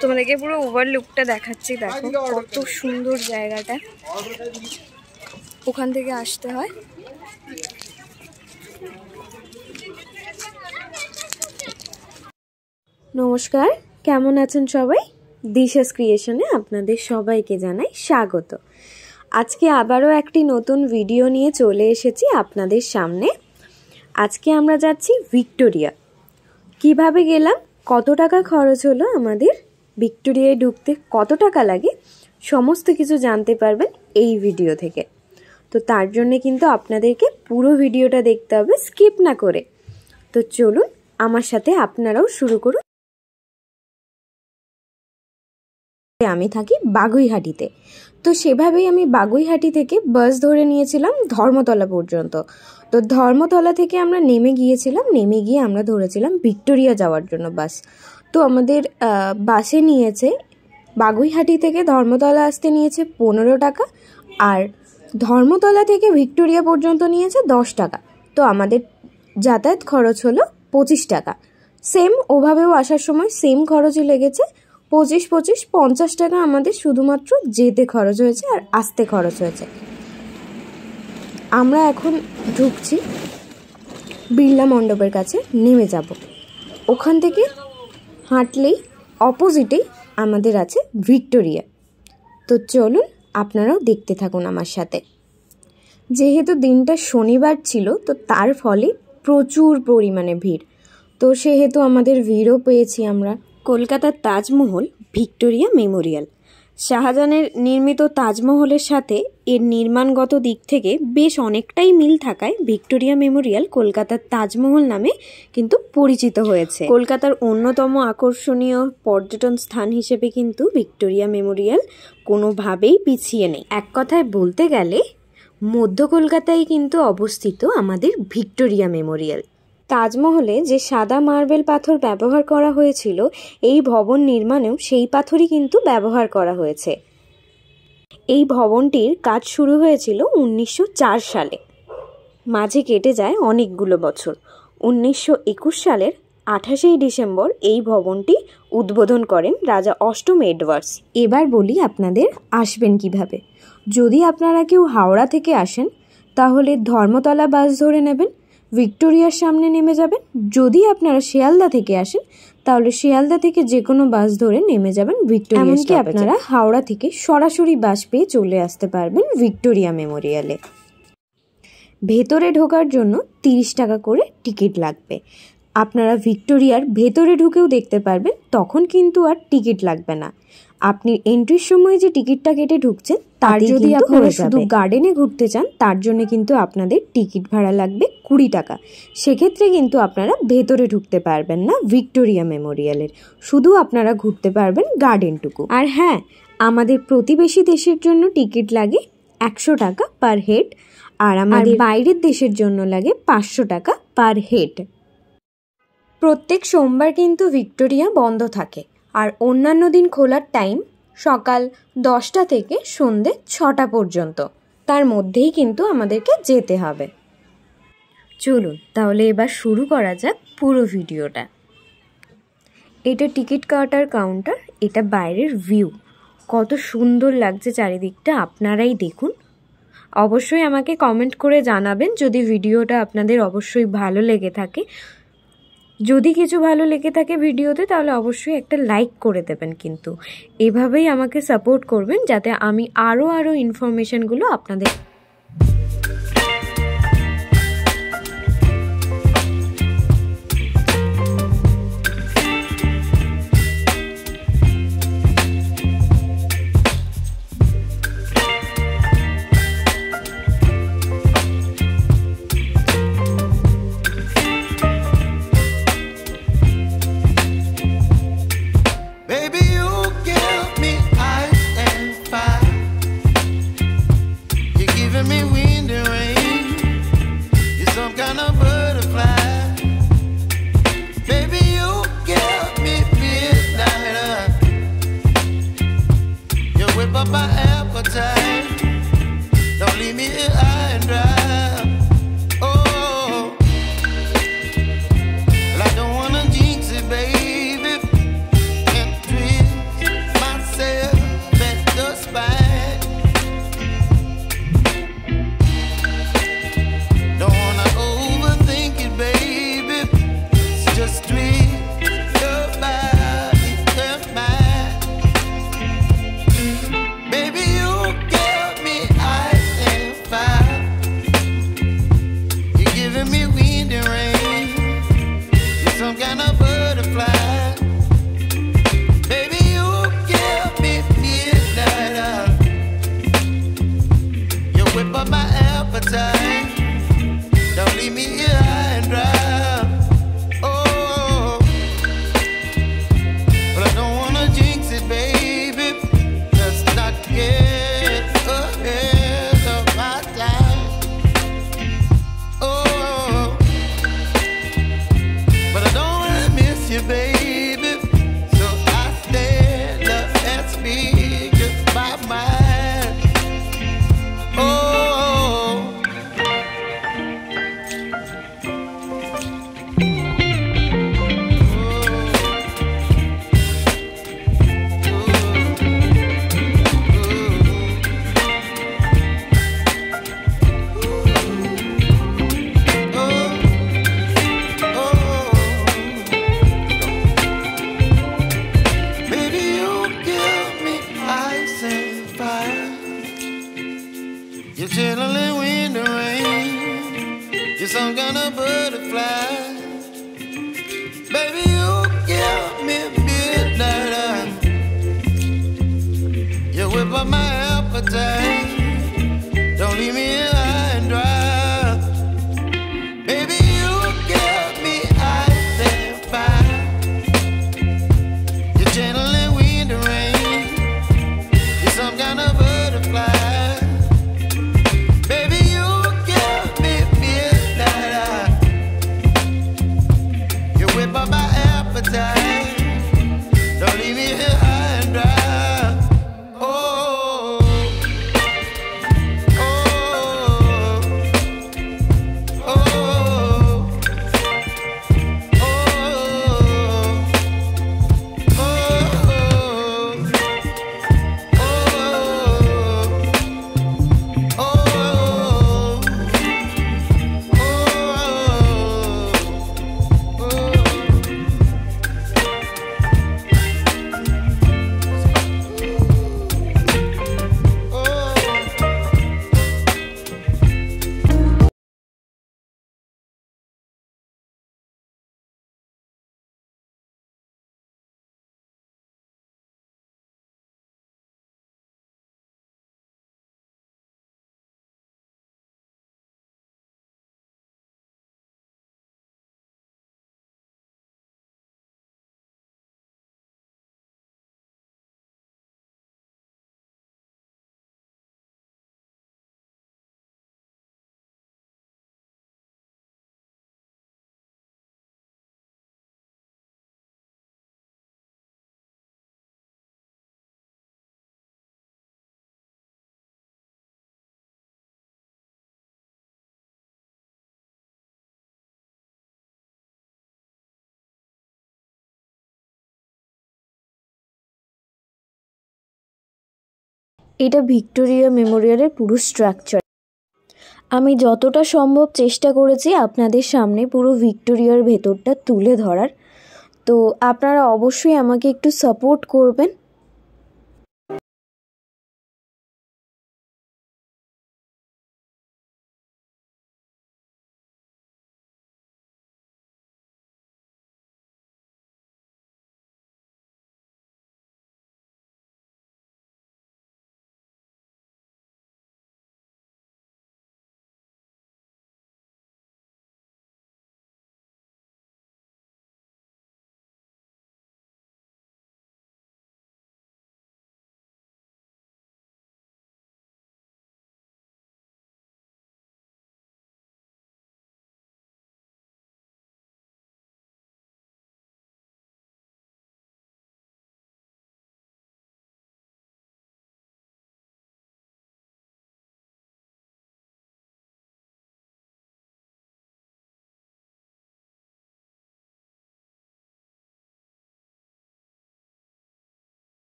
তোমাদেরকে পুরো ওভারলুকটা দেখাচ্ছি, দেখো কত সুন্দর জায়গাটা। ওখান থেকে আসতে হয়। নমস্কার, কেমন আছেন সবাই? দিশাস ক্রিয়েশনে আপনাদের সবাইকে জানাই স্বাগত। আজকে আবারও একটি নতুন ভিডিও নিয়ে চলে এসেছি আপনাদের সামনে। আজকে আমরা যাচ্ছি ভিক্টোরিয়া। কিভাবে গেলাম, কত টাকা খরচ হলো আমাদের, ভিক্টোরিয়ায় ঢুকতে কত টাকা লাগে, সমস্ত কিছু জানতে পারবেন এই ভিডিও থেকে। তো তার জন্য কিন্তু আপনাদেরকে পুরো ভিডিওটা দেখতে হবে, স্কিপ না করে। তো চলুন আমার সাথে আপনারাও শুরু করুন। আমি থাকি বাগুইহাটিতে, তো সেভাবেই আমি বাগুইহাটি থেকে বাস ধরে নিয়েছিলাম ধর্মতলা পর্যন্ত। তো ধর্মতলা থেকে আমরা নেমে গিয়েছিলাম, নেমে গিয়ে আমরা ধরেছিলাম ভিক্টোরিয়া যাওয়ার জন্য বাস। তো আমাদের বাসে নিয়েছে বাগুইহাটি থেকে ধর্মতলা আসতে নিয়েছে 15 টাকা, আর ধর্মতলা থেকে ভিক্টোরিয়া পর্যন্ত নিয়েছে 10 টাকা। তো আমাদের যাতায়াত খরচ হলো 25 টাকা। সেম ওভাবেও আসার সময় সেম খরচই লেগেছে, 25 50 টাকা আমাদের শুধুমাত্র যেতে খরচ হয়েছে আর আসতে খরচ হয়েছে। আমরা এখন ঢুকছি বিড়লা মণ্ডপের কাছে, নেমে যাব। ওখান থেকে হাঁটলেই অপোজিটেই আমাদের আছে ভিক্টোরিয়া। তো চলুন আপনারাও দেখতে থাকুন আমার সাথে। যেহেতু দিনটা শনিবার ছিল, তো তার ফলে প্রচুর পরিমাণে ভিড়। তো সেহেতু আমাদের ভিড়ও পেয়েছি আমরা। কলকাতার তাজমহল ভিক্টোরিয়া মেমোরিয়াল। শাহজাহানের নির্মিত তাজমহলের সাথে এর নির্মাণগত দিক থেকে বেশ অনেকটাই মিল থাকায় ভিক্টোরিয়া মেমোরিয়াল কলকাতার তাজমহল নামে কিন্তু পরিচিত হয়েছে। কলকাতার অন্যতম আকর্ষণীয় পর্যটন স্থান হিসেবে কিন্তু ভিক্টোরিয়া মেমোরিয়াল কোনোভাবেই পিছিয়ে নেই। এক কথায় বলতে গেলে মধ্য কলকাতায় কিন্তু অবস্থিত আমাদের ভিক্টোরিয়া মেমোরিয়াল। তাজমহলে যে সাদা মার্বেল পাথর ব্যবহার করা হয়েছিল, এই ভবন নির্মাণেও সেই পাথরই কিন্তু ব্যবহার করা হয়েছে। এই ভবনটির কাজ শুরু হয়েছিল 1904 সালে। মাঝে কেটে যায় অনেকগুলো বছর। 1921 সালের 28 ডিসেম্বর এই ভবনটি উদ্বোধন করেন রাজা অষ্টম এডওয়ার্ডস। এবার বলি আপনাদের আসবেন কিভাবে। যদি আপনারা কেউ হাওড়া থেকে আসেন তাহলে ধর্মতলা বাস ধরে নেবেন, ভিক্টোরিয়ার সামনে নেমে যাবেন। যদি আপনারা শিয়ালদা থেকে আসেন তাহলে শিয়ালদা থেকে যে কোনো বাস ধরে নেমে যাবেন ভিক্টোরিয়া। এমনকি আপনারা হাওড়া থেকে সরাসরি বাস পেয়ে চলে আসতে পারবেন ভিক্টোরিয়া মেমোরিয়ালে। ভেতরে ঢোকার জন্য 30 টাকা করে টিকিট লাগবে। আপনারা ভিক্টোরিয়ার ভেতরে ঢুকেও দেখতে পারবেন, তখন কিন্তু আর টিকিট লাগবে না। আপনি এন্ট্রির সময় যে টিকিটটা কেটে ঢুকছেন তার যদি আপনারা শুধু গার্ডেনে ঘুরতে চান তার জন্য কিন্তু আপনাদের টিকিট ভাড়া লাগবে 20 টাকা। সেক্ষেত্রে কিন্তু আপনারা ভেতরে ঢুকতে পারবেন না ভিক্টোরিয়া মেমোরিয়ালের, শুধু আপনারা ঘুরতে পারবেন গার্ডেনটুকু। আর হ্যাঁ, আমাদের প্রতিবেশী দেশের জন্য টিকিট লাগে 100 টাকা পার হেড, আর আমাদের বাইরের দেশের জন্য লাগে 500 টাকা পার হেড। প্রত্যেক সোমবার কিন্তু ভিক্টোরিয়া বন্ধ থাকে, আর অন্যান্য দিন খোলার টাইম সকাল 10টা থেকে সন্ধে 6টা পর্যন্ত। তার মধ্যেই কিন্তু আমাদেরকে যেতে হবে। চলুন তাহলে এবার শুরু করা যাক পুরো ভিডিওটা। এটা টিকিট কাটার কাউন্টার, এটা বাইরের ভিউ। কত সুন্দর লাগছে চারিদিকটা, আপনারাই দেখুন। অবশ্যই আমাকে কমেন্ট করে জানাবেন যদি ভিডিওটা আপনাদের অবশ্যই ভালো লেগে থাকে। যদি কিছু ভালো লেগে থাকে ভিডিওতে তাহলে অবশ্যই একটা লাইক করে দেবেন। কিন্তু এভাবেই আমাকে সাপোর্ট করবেন যাতে আমি আরও ইনফরমেশনগুলো আপনাদের এটা ভিক্টোরিয়া মেমোরিয়ালের পুরো স্ট্রাকচার। আমি যতটা সম্ভব চেষ্টা করেছি আপনাদের সামনে পুরো ভিক্টোরিয়ার ভেতরটা তুলে ধরার। তো আপনারা অবশ্যই আমাকে একটু সাপোর্ট করবেন।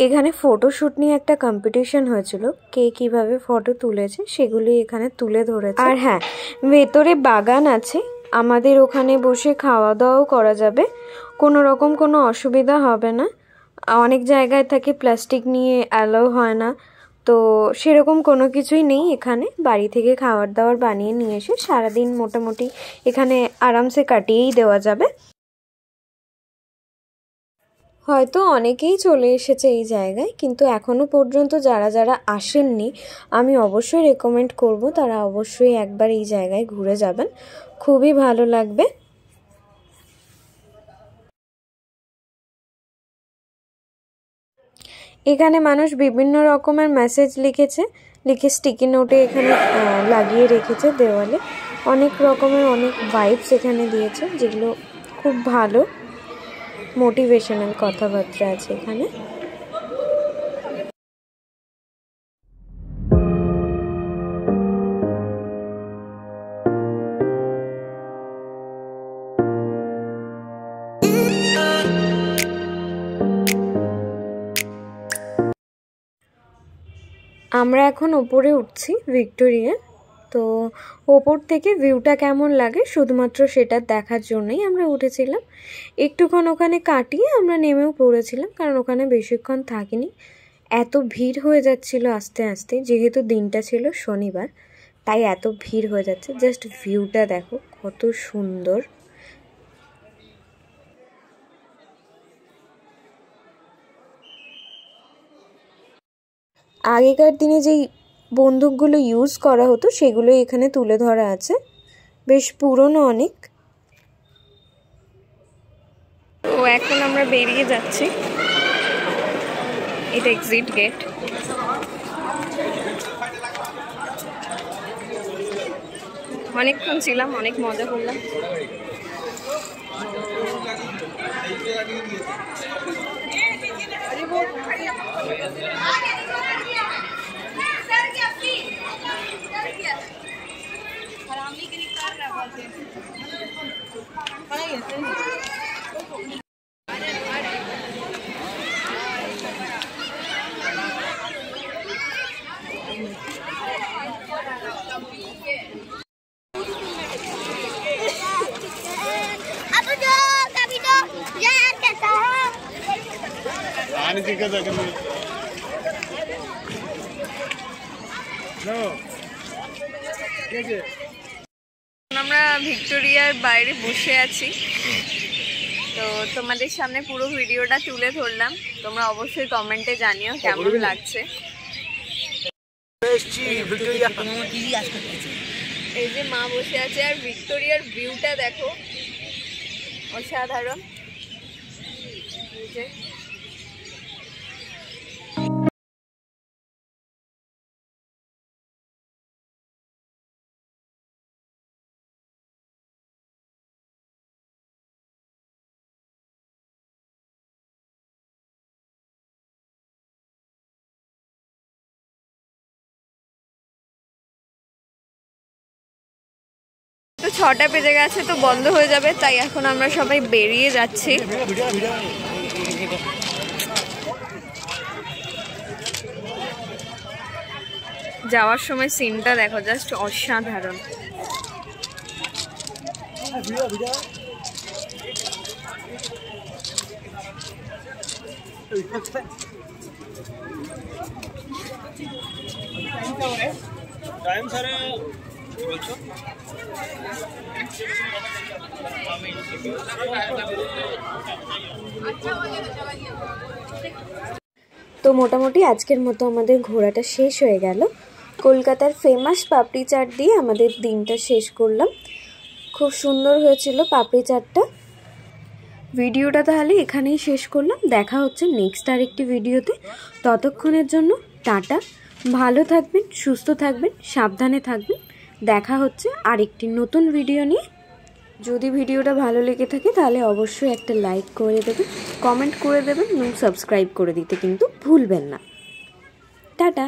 এখানে ফটোশুট নিয়ে একটা কম্পিটিশন হয়েছিল, কে কিভাবে ফটো তুলেছে সেগুলি এখানে তুলে ধরেছে। আর হ্যাঁ, ভেতরে বাগান আছে, আমাদের ওখানে বসে খাওয়া দাওয়াও করা যাবে, কোনো রকম কোনো অসুবিধা হবে না। অনেক জায়গায় থেকে প্লাস্টিক নিয়ে অ্যালাউ হয় না, তো সেরকম কোনো কিছুই নেই এখানে। বাড়ি থেকে খাবার দাবার বানিয়ে নিয়ে এসে সারাদিন মোটামুটি এখানে আরামসে কাটিয়েই দেওয়া যাবে। হয়তো অনেকেই চলে এসেছে এই জায়গায়, কিন্তু এখনো পর্যন্ত যারা যারা আসেননি আমি অবশ্যই রেকমেন্ড করব তারা অবশ্যই একবার এই জায়গায় ঘুরে যাবেন, খুবই ভালো লাগবে। এখানে মানুষ বিভিন্ন রকমের মেসেজ লিখে স্টিকি নোটে এখানে লাগিয়ে রেখেছে দেওয়ালে। অনেক রকমের অনেক ভাইবস এখানে দিয়েছে, যেগুলো খুব ভালো মোটিভেশনাল কথাবার্তা আছে এখানে। আমরা এখন ওপরে উঠছি ভিক্টোরিয়া। তো ওপর থেকে ভিউটা কেমন লাগে শুধুমাত্র সেটা দেখার জন্যই আমরা উঠেছিলাম। একটুক্ষণ ওখানে কাটিয়ে আমরা নেমেও পড়েছিলাম, কারণ ওখানে বেশিক্ষণ থাকিনি, এত ভিড় হয়ে যাচ্ছিল আস্তে আস্তে। যেহেতু দিনটা ছিল শনিবার, তাই এত ভিড় হয়ে যাচ্ছে। জাস্ট ভিউটা দেখো কত সুন্দর। আগেকার দিনে যেই বন্দুকগুলো ইউজ করা হতো সেগুলো এখানে তুলে ধরা আছে, বেশ পুরনো অনেক। তো এখন আমরা বেরিয়ে যাচ্ছি, এটা এক্সিট গেট। অনেকক্ষণ ছিলাম, অনেক মজা করলাম। আমরা ভিক্টোরিয়ার বাইরে বসে আছি, তো তোমাদের সামনে পুরো ভিডিওটা তুলে ধরলাম। তোমরা অবশ্যই কমেন্টে জানিও কেমন লাগছে। এই যে মা বসে আছে, আর ভিক্টোরিয়ার ভিউটা দেখো, অসাধারণ। তো 6টা বেজে গেছে, তো বন্ধ হয়ে যাবে, তাই এখন আমরা সবাই বেরিয়ে যাচ্ছি। যাওয়ার সময় সিনটা দেখো, জাস্ট অসাধারণ। टाइम सर তো মোটামুটি আজকের মতো আমাদের ঘোরাটা শেষ হয়ে গেল। কলকাতার ফেমাস পাপড়ি চাট দিয়ে আমাদের দিনটা শেষ করলাম। খুব সুন্দর হয়েছিল পাপড়ি চাটটা। ভিডিওটা তাহলে এখানেই শেষ করলাম। দেখা হচ্ছে নেক্সট আরেকটি ভিডিওতে। ততক্ষণের জন্য টাটা। ভালো থাকবেন, সুস্থ থাকবেন, সাবধানে থাকবেন। দেখা হচ্ছে আরেকটি নতুন ভিডিও নিয়ে। যদি ভিডিওটা ভালো লেগে থাকে তাহলে অবশ্যই একটা লাইক করে দেবেন, কমেন্ট করে দেবেন এবং সাবস্ক্রাইব করে দিতে কিন্তু ভুলবেন না। টাটা।